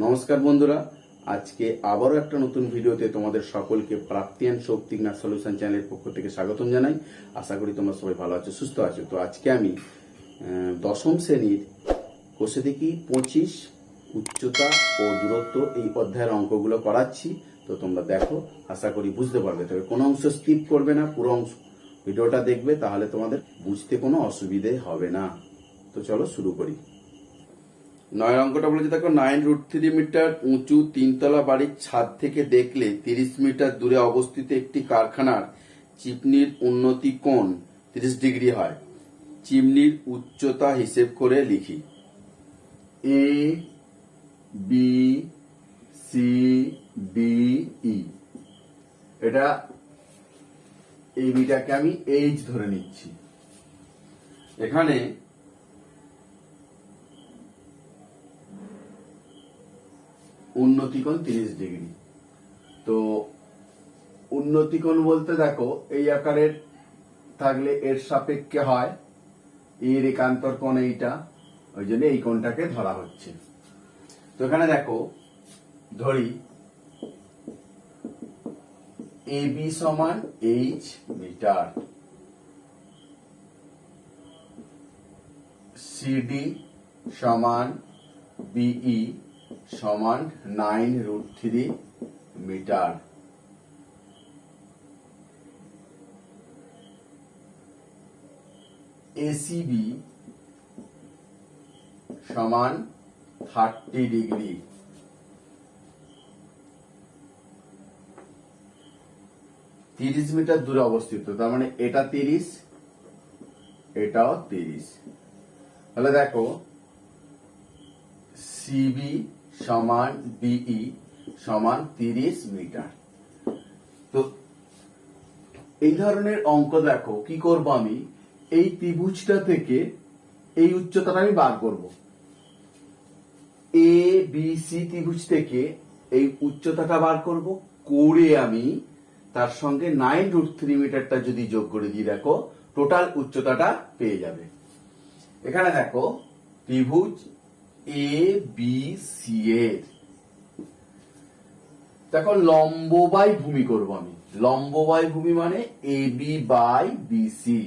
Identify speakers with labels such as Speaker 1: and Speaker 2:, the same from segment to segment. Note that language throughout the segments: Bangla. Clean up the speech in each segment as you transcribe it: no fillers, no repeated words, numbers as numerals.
Speaker 1: নমস্কার বন্ধুরা, আজকে আবারও একটা নতুন ভিডিওতে তোমাদের সকলকে প্রাপ্তি অ্যান্ড শক্তি ম্যাথ সলিউশন চ্যানেলের পক্ষ থেকে স্বাগতম জানাই। আশা করি তোমরা সবাই ভালো আছো, সুস্থ আছো। তো আজকে আমি দশম শ্রেণীর কোষে দেখি 25 উচ্চতা ও দূরত্ব এই অধ্যায়ের অঙ্কগুলো করাচ্ছি। তো তোমরা দেখো, আশা করি বুঝতে পারবে। তবে কোনো অংশ স্কিপ করবে না, পুরো অংশ ভিডিওটা দেখবে, তাহলে তোমাদের বুঝতে কোনো অসুবিধে হবে না। তো চলো শুরু করি। 9 অঙ্কটা বলেছে, দেখো 9√3 মিটার উঁচু তিনতলা বাড়ির ছাদ থেকে দেখলে 30 মিটার দূরে অবস্থিত একটি কারখানার চিমনির উন্নতি কোণ 30 ডিগ্রি হয়। চিমনির উচ্চতা হিসেব করে লিখি। এ বি সি ডি ই, এটা এই বিটাকে আমি এইচ ধরে নিচ্ছি। এখানে উন্নতি কোণ 30 ডিগ্রি। তো উন্নতি কোণ বলতে দেখো এই আকারের থাকলে এর সাপেক্ষে হয়, এর একান্তর কোণ এইটা, ওই জন্য এই কোণটাকে ধরা হচ্ছে। তো এখানে দেখো ধরি এ বি সমান এইচ মিটার, সিডি সমান বিই সমান 9√3 মিটার। এসিবি সমান 30 ডিগ্রি। তিরিশ মিটার দূরে অবস্থিত, তার মানে এটা 30, এটাও 30। তাহলে দেখো সিবি সমান ডিই সমান 30 মিটার। তো এই ধরনের অঙ্ক দেখো কি করব, আমি এই ত্রিভুজটা থেকে এই উচ্চতাটা আমি বার করব। এ বি সি ত্রিভুজ থেকে এই উচ্চতাটা বার করব, করে আমি তার সঙ্গে 9√3 মিটারটা যদি যোগ করে দিই, দেখো টোটাল উচ্চতাটা পেয়ে যাবে। এখানে দেখো ত্রিভুজ এ বি সি এর দেখো লম্ব বাই ভূমি করব আমি। লম্ব বাই ভূমি মানে এ বি বাই বিসি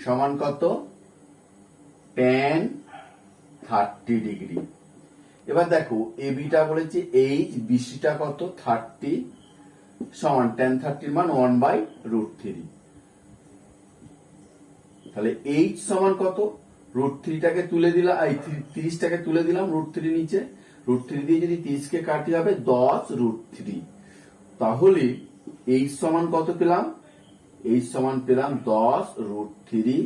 Speaker 1: সমান কত? tan 30 degree. এবার দেখো এ বিটা বলেছে এইচ, বিসিটা কত? 30 সমান tan 30 মান 1/√3। তাহলে এইচ সমান কত? √3টাকে তুলে দিলাম, 30টাকে তুলে দিলাম √3 নিচে, √3 দিয়ে যদি 30কে কাটি হবে 10√3। তাহলে এইচ সমান কত পেলাম? এইচ সমান পেলাম 10√3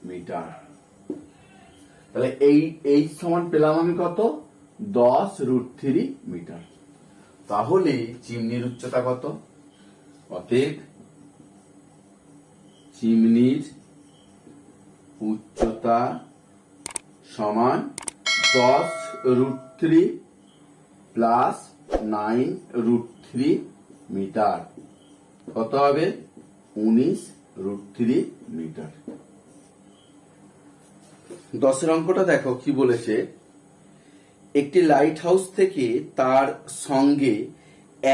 Speaker 1: মিটার। তাহলে এই এইচ সমান পেলাম আমি কত? 10√3 মিটার। তাহলে চিমনির উচ্চতা কত? অতএব চিমনির উচ্চতা সমান 10√3 প্লাস 9√3 মিটার। কত হবে? 19√3 মিটার। 10 অঙ্কটা দেখো কি বলেছে, একটি লাইট হাউস থেকে তার সঙ্গে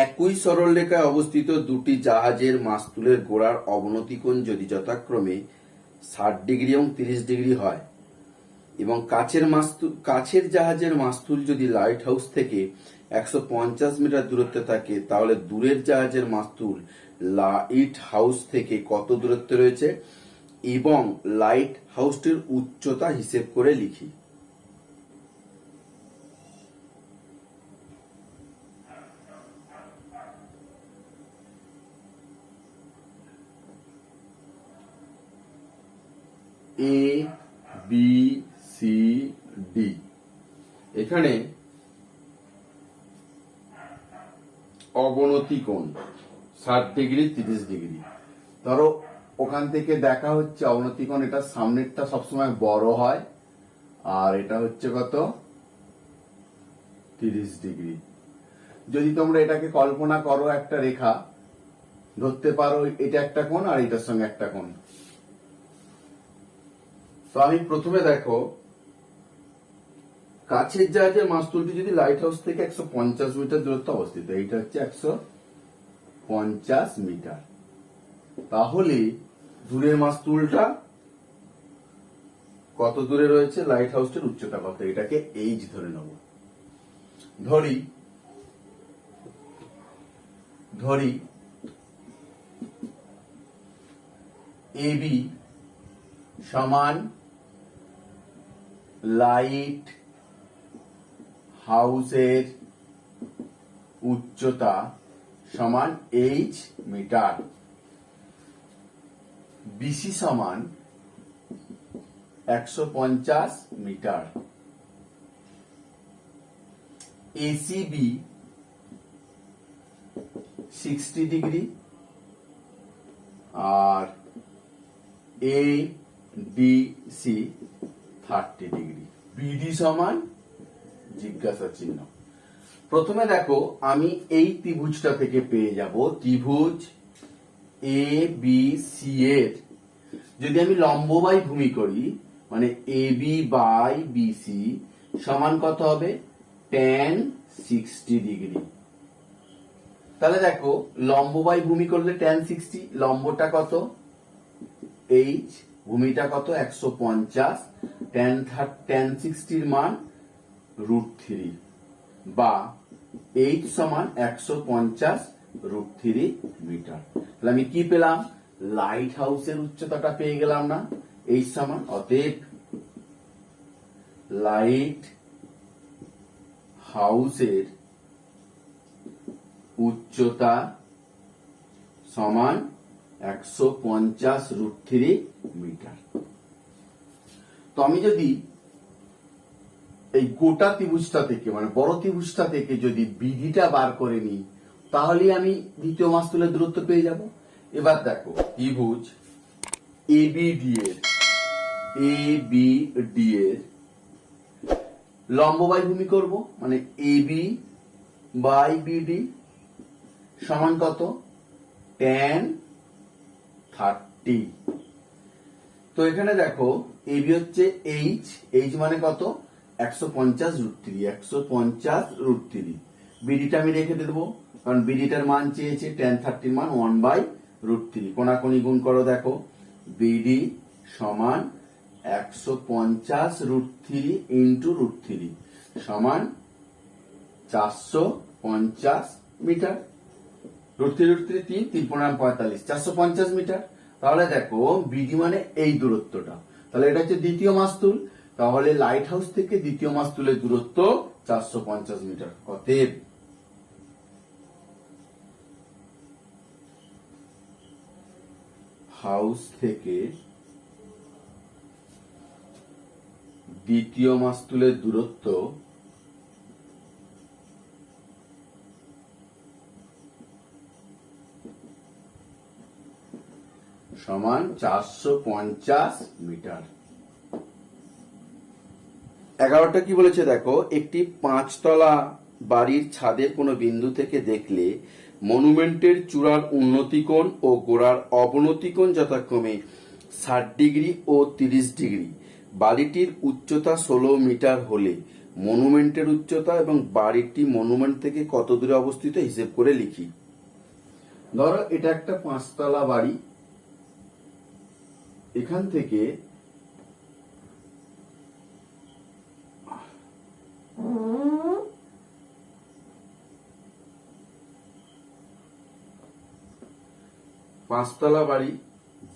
Speaker 1: একই সরলরেখায় অবস্থিত দুটি জাহাজের মাস্তুলের গোড়ার অবনতি কোণ যদি যথাক্রমে 60 ডিগ্রি এবং 30 ডিগ্রি হয়, এবং কাছের জাহাজের মাস্তুল যদি লাইট হাউস থেকে 150 মিটার দূরত্বে থাকে, তাহলে দূরের জাহাজের মাস্তুল লাইট হাউস থেকে কত দূরত্বে রয়েছে এবং লাইট হাউসটির উচ্চতা হিসেব করে লিখি। এ বি সি ডি, এখানে অবনতি কোণ 60 ডিগ্রি 30 ডিগ্রি। ধরো ওখান থেকে দেখা হচ্ছে অবনতি কোণ, এটা সামনেরটা সবসময় বড় হয়, আর এটা হচ্ছে কত? 30 ডিগ্রি। যদি তোমরা এটাকে কল্পনা করো একটা রেখা ধরতে পারো, এটা একটা কোণ আর এটার সঙ্গে একটা কোণ। তো আমি প্রথমে দেখো কাছের জাহাজের মাস্তুলটি যদি লাইট হাউস থেকে 150 মিটার দূরত্বে অবস্থিত, এইটা হচ্ছে 150 মিটার, তাহলে দূরের মাস্তুলটা কত দূরে রয়েছে, লাইট হাউসটির উচ্চতা কত, এটাকে এইচ ধরে নেব। ধরি এবি সমান লাইট হাউসের উচ্চতা সমান এইচ মিটার, বিসি সমান 150 মিটার, এসিবি 60 ডিগ্রি আর এডিসি 30 ডিগ্রি, বিডি সমান জিজ্ঞাসা চিহ্ন। প্রথমে দেখো আমি এই ত্রিভুজটা থেকে পেয়ে যাব ত্রিভুজ এ বি সি এর যদি আমি লম্ব বাই ভূমি করি, মানে এ বি বাই বিসি সমান কত হবে, tan 60 ডিগ্রি। তাহলে দেখো লম্ব বাই ভূমি করলে tan 60, লম্বটা কত এইচ, ভূমিটা কত 150, tan 60 এর মান √3 বা এইচ সমান 150 √3 মিটার। তাহলে আমি কি পেলাম, লাইট হাউসের উচ্চতাটা পেয়ে গেলাম না, এইচ সমান, অতএব লাইট হাউসের উচ্চতা সমান 150 √3 মিটার। তো আমি যদি এই গোটা ত্রিভুজটা থেকে, মানে বড় ত্রিভুজটা থেকে যদি বিডিটা বার করে নিই, তাহলে আমি দ্বিতীয় মাস্তুলের দূরত্ব পেয়ে যাব। এবার দেখো ত্রিভুজ এবিডি এর লম্ব বাই ভূমি করব, মানে এবি বাই বিডি সমান কত, tan 30। তো এখানে দেখো এবি হচ্ছে এইচ মানে কত, 150 √3, বিডিটা আমি রেখে দেবো, কারণ বিডিটার মান চেয়েছে, tan 30 মান 1/√3, কোনাকুনি গুণ করো, দেখো বিডি সমান 150 √3 ইন্টু √3 সমান 450 মিটার, √3 3 45, 450 মিটার। তাহলে দেখো বিডি মানে এই দূরত্বটা, তাহলে এটা হচ্ছে দ্বিতীয় মাস্তুল, তাহলে লাইট হাউস থেকে দ্বিতীয় মাস্তুলের দূরত্ব 450 মিটার। অতএব হাউস থেকে দ্বিতীয় মাস্তুলের দূরত্ব সমান 450 মিটার। 11টা কি বলেছে দেখো, একটি 5তলা বাড়ির ছাদের কোনো বিন্দু থেকে দেখলে মনুমেন্টের চূড়ার উন্নতি কোণ ও গোড়ার অবনতি কোণ যথাক্রমে 60 ডিগ্রি ও 30 ডিগ্রি। বাড়িটির উচ্চতা 16 মিটার হলে মনুমেন্টের উচ্চতা এবং বাড়িটি মনুমেন্ট থেকে কত দূরে অবস্থিত হিসেব করে লিখি। ধরো এটা একটা 5তলা বাড়ি, এখান থেকে পাঁচতলা বাড়ি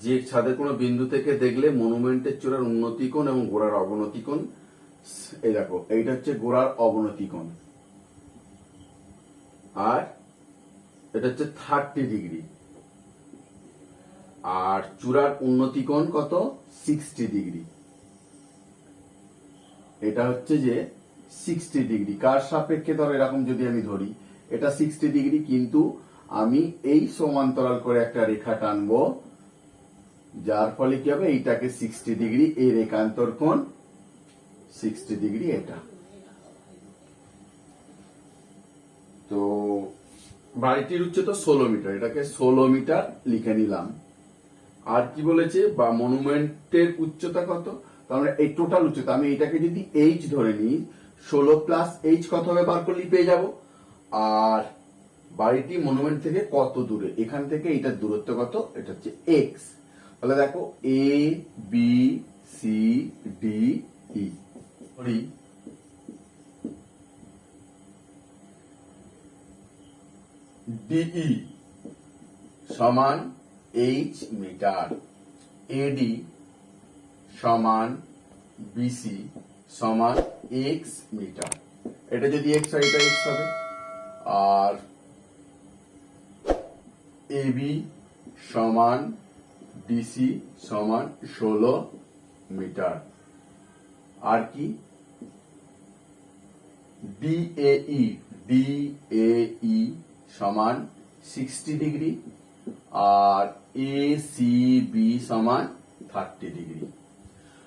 Speaker 1: যে ছাদের কোনো বিন্দু থেকে দেখলে মনুমেন্টের চূড়ার উন্নতি কোণ এবং গোড়ার অবনতি কোণ, এই দেখো এইটা হচ্ছে গোড়ার অবনতি কোণ, আর এটা হচ্ছে 30 ডিগ্রি, আর চূড়ার উন্নতি কোণ কত, 60 ডিগ্রি। এটা হচ্ছে যে 60 ডিগ্রি, কার সাপেক্ষে ধরো এরকম যদি আমি ধরি, এটা 60 ডিগ্রি, কিন্তু আমি এই সমান্তরাল করে একটা রেখা টানবো, যার ফলে কি হবে, এইটাকে 60 ডিগ্রি, এই রেখান্তর কোণ 60 ডিগ্রি এটা। তো বাড়িটির উচ্চতা 16 মিটার, এটাকে 16 মিটার লিখে নিলাম। আর কি বলেছে, বা মনুমেন্টের উচ্চতা কত, তাহলে এই টোটাল উচ্চতা, আমি এটাকে যদি এইচ ধরে নিই, 16 প্লাস এইচ কত হবে বার করলেই পেয়ে যাব। আর বাড়িটি মনুমেন্ট থেকে কত দূরে, এখান থেকে এটার দূরত্ব কত, এটা হচ্ছে এক্স। তাহলে দেখো A B C D E, DE সমান এইচ মিটার, এডি সমান বিসি সমান এক্স মিটার। এটা যদি এক্স হয় এটা এক্স হবে। আর এবি সমান ডিসি সমান 16 মিটার। আর কি ডিএই, ডিএই সমান 60 ডিগ্রি। আর এসিবি সমান 30 ডিগ্রি।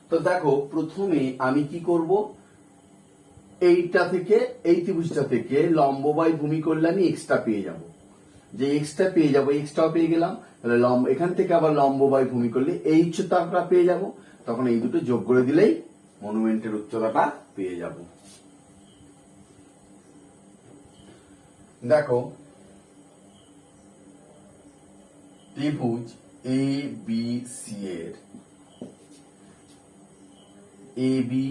Speaker 1: তো দেখো প্রথমে আমি কি করব, এইটা থেকে এই ত্রিভুজটা থেকে লম্ব বাই ভূমি করলে আমি এক্সট্রা পেয়ে যাব। যে এক্সট্রা পেয়ে যাবো, এক্সট্রাও পেয়ে গেলাম, তাহলে এখান থেকে আবার লম্ব বাই ভূমি করলে এই উচ্চতাটা পেয়ে যাব। তখন এই দুটো যোগ করে দিলেই মনুমেন্টের উচ্চতাটা পেয়ে যাব। দেখো ত্রিভুজ এ বি সি এর এ বি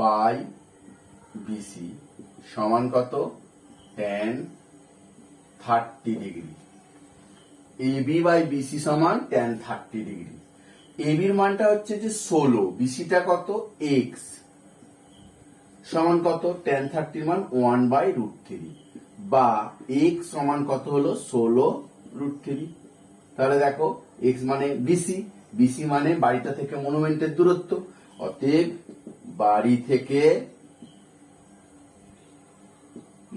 Speaker 1: বাই বিসি সমান কত, tan 30 degree. AB by BC সমান tan 30 ডিগ্রি। এবির মানটা হচ্ছে যে 16, বিসিটা কত এক্স, সমান কত tan 30 মান 1/√3, বা এক্স সমান কত হলো 16√3। তাহলে দেখো এক্স মানে বিসি, বিসি মানে বাড়িটা থেকে মনুমেন্টের দূরত্ব। অতএব বাড়ি থেকে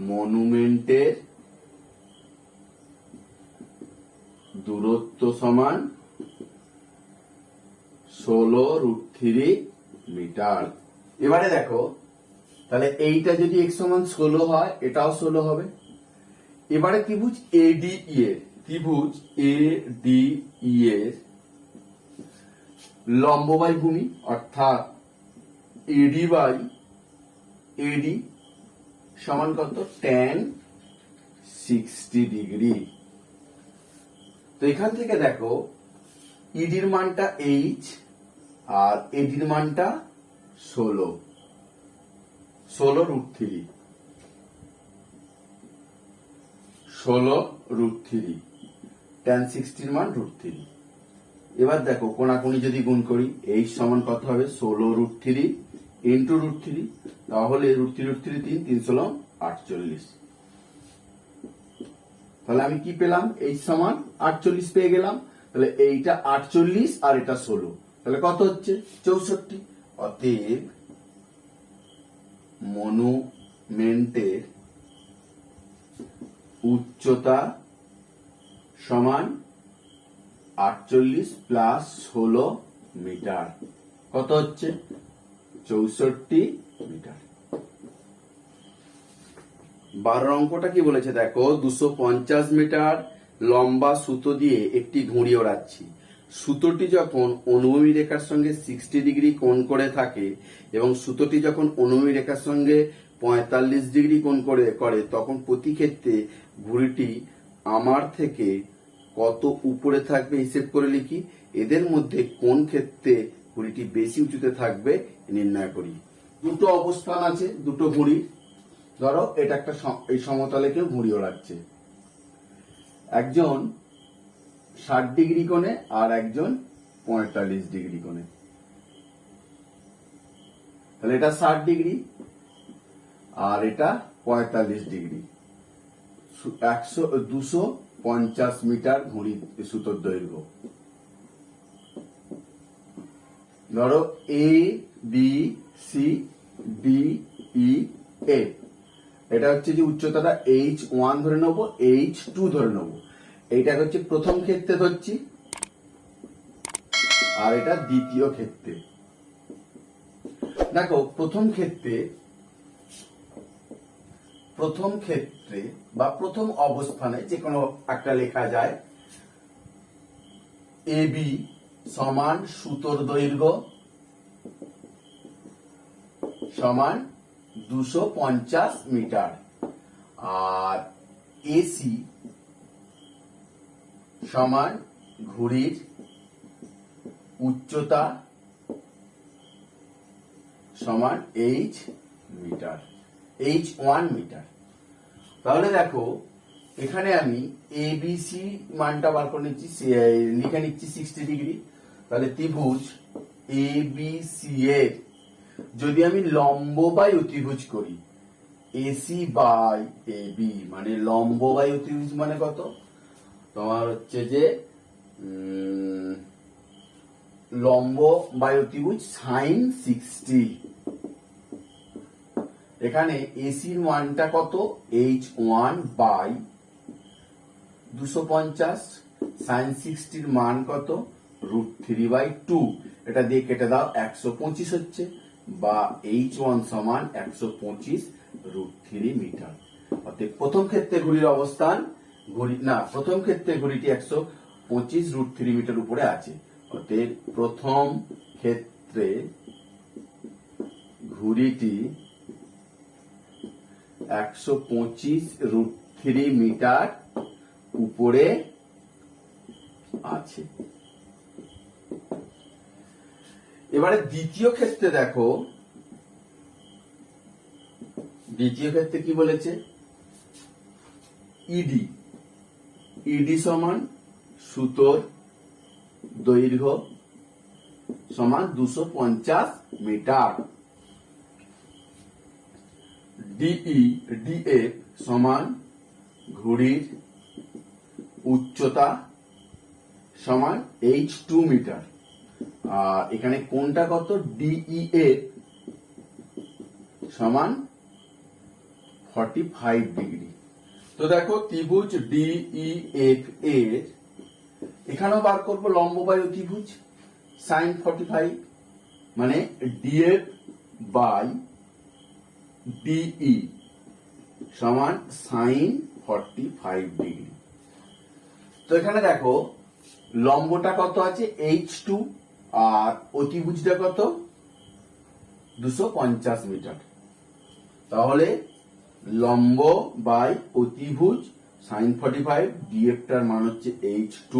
Speaker 1: মনুমেন্টের দূরত্ব সমান 16√3 মিটার। এবারে দেখো তাহলে এইটা যদি x সমান 16 হয়, এটাও 16 হবে। এবারে ত্রিভুজ এডিই এর, ত্রিভুজ এডিই এর লম্ব বাই ভূমি অর্থাৎ এডি বাই এডি সমান কত, tan 60 ডিগ্রি। তো এখান থেকে দেখো ইডির মানটা এইচ আর এডির মানটা 16√3, 16√3, tan 60 মান √3। এবার দেখো কোনাকুনি যদি গুণ করি, এইচ সমান কত হবে 16√3 ইন্টু √3, তাহলে √3 3, 3 16 48। তাহলে আমি কি পেলাম, এইচ সমান 48 পেয়ে গেলাম। তাহলে এইটা 48 আর এটা 16, তাহলে কত হচ্ছে 64। অতএব মনুমেন্টের উচ্চতা সমান 48 প্লাস 16 মিটার, কত হচ্ছে 64 মিটার। 12 অঙ্কটা কি বলেছে দেখো, 250 মিটার লম্বা সুতো দিয়ে একটি ঘুড়ি ওড়াচ্ছি। সুতোটি যখন অনুভূমি রেখার সঙ্গে 60 ডিগ্রি কোণ করে থাকে এবং সুতোটি যখন অনুভূমি রেখার সঙ্গে 45 ডিগ্রি কোণ করে তখন প্রতি ক্ষেত্রে ঘুড়িটি আমার থেকে কত উপরে থাকবে হিসেব করে লিখি। এদের মধ্যে কোন ক্ষেত্রে ঘুড়িটি বেশি উঁচুতে থাকবে নির্ণয় করি। দুটো অবস্থান আছে দুটো ঘুড়ি। ধরো এটা একটা এই সমতলে কেউ ঘুড়ি ওড়াচ্ছে, একজন 60 ডিগ্রি কোণে আর একজন 45 ডিগ্রি কোণে। তাহলে এটা 60 ডিগ্রি আর এটা 45 ডিগ্রি। 250 মিটার ঘুড়ি সুতোর দৈর্ঘ্য। ধরো এ বি সি ডি ই এ, এটা হচ্ছে যে উচ্চতাটা H1 ধরে নেবো, H2 ধরে নেবো। এইটা হচ্ছে প্রথম ক্ষেত্রে ধরছি আর এটা দ্বিতীয় ক্ষেত্রে। দেখো প্রথম ক্ষেত্রে বা প্রথম অবস্থানে যে কোনো একটা লেখা যায়, এবি সমান সুতোর দৈর্ঘ্য সমান 250 মিটার। আর এসি সমান ঘড়ির উচ্চতা সমান এইচ মিটার, H1 মিটার। তাহলে দেখো এখানে আমি এবিসি মানটা বার করে নিচ্ছি, লিখে নিচ্ছি 60 ডিগ্রি। তাহলে ত্রিভুজ এবিসি এর যদি আমি লম্ব বাই অতিভুজ করি, এসি বাই এবি মানে লম্ব বাই অতিভুজ মানে কত, তোমার হচ্ছে যে লম্ব বাই অতিভুজ সাইন 60। এখানে এসির মানটা কত, H1 বাই 250, সাইন 60 মান কত, √3/2। এটা দিয়ে কেটে দাও, 125 হচ্ছে, বা H1 সমান 125 √3 মিটার। অর্থাৎ প্রথম ক্ষেত্রে ঘড়ির অবস্থান, প্রথম ক্ষেত্রে ঘড়িটি 125 √3 মিটার উপরে আছে। অর্থাৎ প্রথম ক্ষেত্রে ঘড়িটি 125 √3 মিটার উপরে আছে। এবারে দ্বিতীয় ক্ষেত্রে দেখো, দ্বিতীয় ক্ষেত্রে কি বলেছে, ইডি সমান সুতোর দৈর্ঘ্য সমান 250 মিটার। ডিএফ সমান ঘড়ির উচ্চতা সমান H2 মিটার। আর এখানে কোনটা কত, ডিএফ সমান 45 ডিগ্রি। তো দেখো ত্রিভুজ ডিইএফ এর এখানেও বার করবো লম্ব বাই অতিভুজ সাইন 45, মানে ডিএফ বাই ডিই সমান সাইন 45 ডিগ্রি। তো এখানে দেখো লম্বটা কত আছে, H2, আর অতিভুজটা কত, 250 মিটার। তাহলে লম্ব বাই অতিভুজ সাইন 45, ডিএফটার মান হচ্ছে H2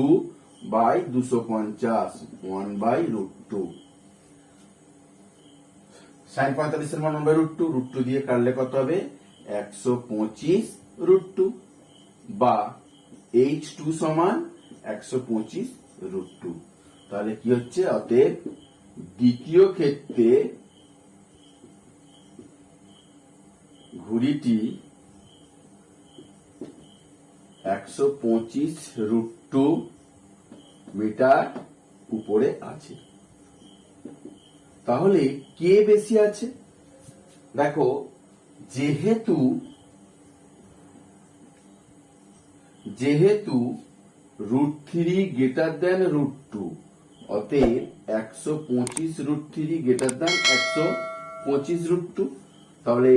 Speaker 1: বাই 250, 1/√2। সাইন 45 এর মান 1/√2, √2 দিয়ে কাটলে কত হবে, 125 √2, বা H2 সমান 125 √2। তাহলে কি হচ্ছে, অতএব দ্বিতীয় ক্ষেত্রে ঘড়িটি 125 √2 মিটার উপরে আছে। তাহলে কে বেশি আছে, দেখো যেহেতু √3 গ্রেটার দেন √2, অতএব 125 √3 গ্রেটার দেন 125 √2। তাহলে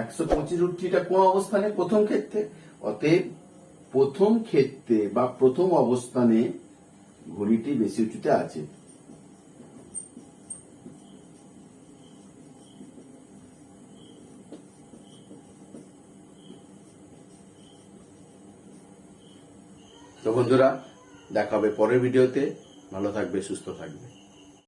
Speaker 1: 125 √3টা কোন অবস্থানে, প্রথম ক্ষেত্রে। অতএব প্রথম ক্ষেত্রে বা প্রথম অবস্থানে ঘড়িটি বেশি উঁচুতে আছে। তো বন্ধুরা, দেখা হবে পরের ভিডিওতে। ভালো থাকবে, সুস্থ থাকবে।